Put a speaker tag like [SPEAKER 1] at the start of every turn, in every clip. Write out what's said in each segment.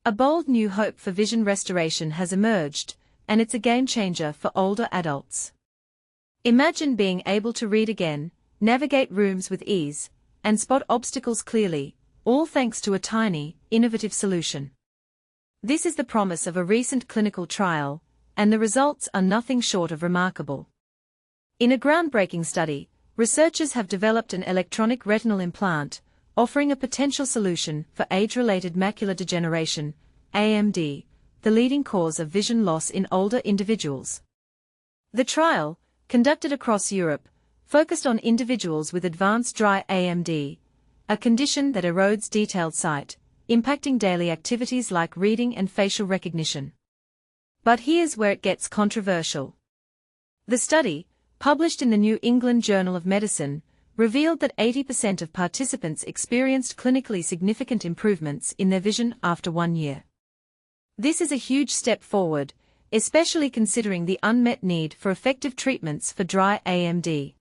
[SPEAKER 1] A bold new hope for vision restoration has emerged, and it's a game-changer for older adults. Imagine being able to read again, navigate rooms with ease, and spot obstacles clearly, all thanks to a tiny, innovative solution. This is the promise of a recent clinical trial, and the results are nothing short of remarkable. In a groundbreaking study, researchers have developed an electronic retinal implant, offering a potential solution for age-related macular degeneration, AMD, the leading cause of vision loss in older individuals. The trial, conducted across Europe, focused on individuals with advanced dry AMD, a condition that erodes detailed sight, impacting daily activities like reading and facial recognition. But here's where it gets controversial. The study, published in the New England Journal of Medicine, revealed that 80% of participants experienced clinically significant improvements in their vision after 1 year. This is a huge step forward, especially considering the unmet need for effective treatments for dry AMD.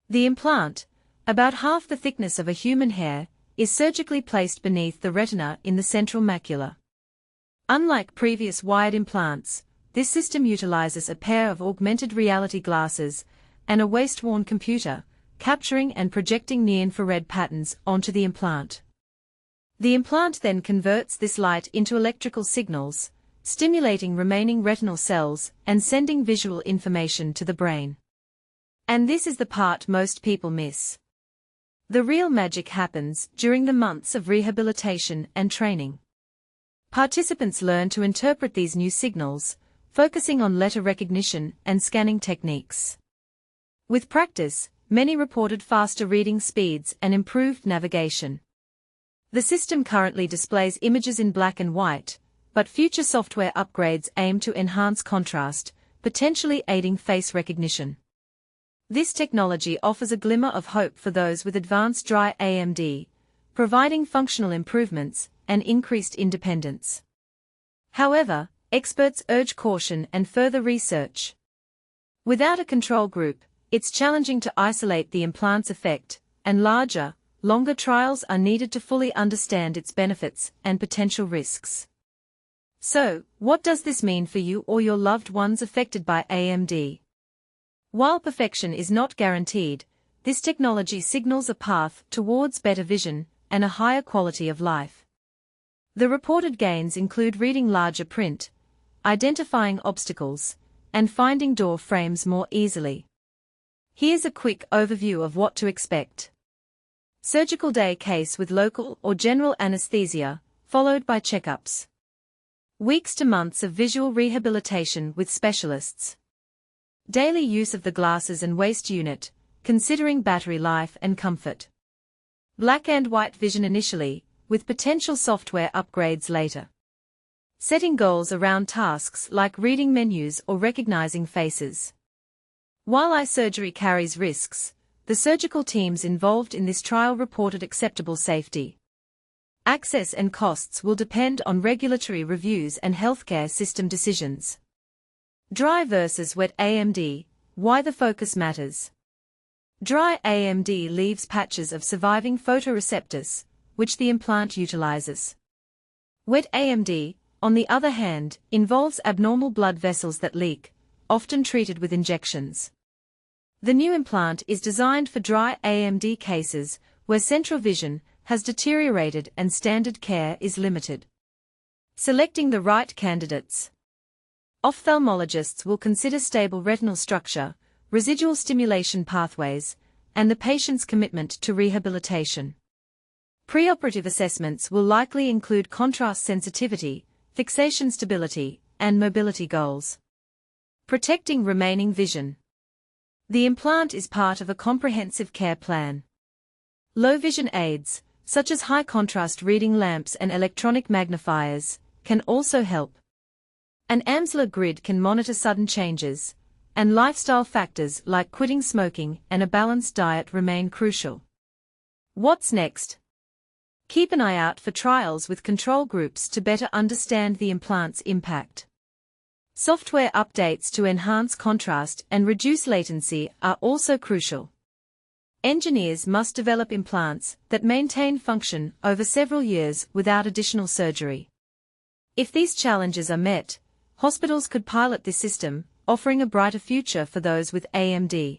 [SPEAKER 1] The implant, about half the thickness of a human hair, is surgically placed beneath the retina in the central macula. Unlike previous wired implants, this system utilizes a pair of augmented reality glasses and a waist-worn computer, capturing and projecting near-infrared patterns onto the implant. The implant then converts this light into electrical signals, stimulating remaining retinal cells and sending visual information to the brain. And this is the part most people miss. The real magic happens during the months of rehabilitation and training. Participants learn to interpret these new signals, focusing on letter recognition and scanning techniques. With practice, many reported faster reading speeds and improved navigation. The system currently displays images in black and white, but future software upgrades aim to enhance contrast, potentially aiding face recognition. This technology offers a glimmer of hope for those with advanced dry AMD, providing functional improvements and increased independence. However, experts urge caution and further research. Without a control group, it's challenging to isolate the implant's effect, and larger, longer trials are needed to fully understand its benefits and potential risks. So, what does this mean for you or your loved ones affected by AMD? While perfection is not guaranteed, this technology signals a path towards better vision and a higher quality of life. The reported gains include reading larger print, identifying obstacles, and finding door frames more easily. Here's a quick overview of what to expect. Surgical day case with local or general anesthesia, followed by checkups. Weeks to months of visual rehabilitation with specialists. Daily use of the glasses and waist unit, considering battery life and comfort. Black and white vision initially, with potential software upgrades later. Setting goals around tasks like reading menus or recognizing faces. While eye surgery carries risks, the surgical teams involved in this trial reported acceptable safety. Access and costs will depend on regulatory reviews and healthcare system decisions. Dry versus wet AMD, why the focus matters. Dry AMD leaves patches of surviving photoreceptors, which the implant utilizes. Wet AMD, on the other hand, involves abnormal blood vessels that leak, often treated with injections. The new implant is designed for dry AMD cases, where central vision has deteriorated and standard care is limited. Selecting the right candidates. Ophthalmologists will consider stable retinal structure, residual stimulation pathways, and the patient's commitment to rehabilitation. Preoperative assessments will likely include contrast sensitivity, fixation stability, and mobility goals. Protecting remaining vision. The implant is part of a comprehensive care plan. Low vision aids, such as high-contrast reading lamps and electronic magnifiers, can also help. An Amsler grid can monitor sudden changes, and lifestyle factors like quitting smoking and a balanced diet remain crucial. What's next? Keep an eye out for trials with control groups to better understand the implant's impact. Software updates to enhance contrast and reduce latency are also crucial. Engineers must develop implants that maintain function over several years without additional surgery. If these challenges are met, hospitals could pilot this system, offering a brighter future for those with AMD.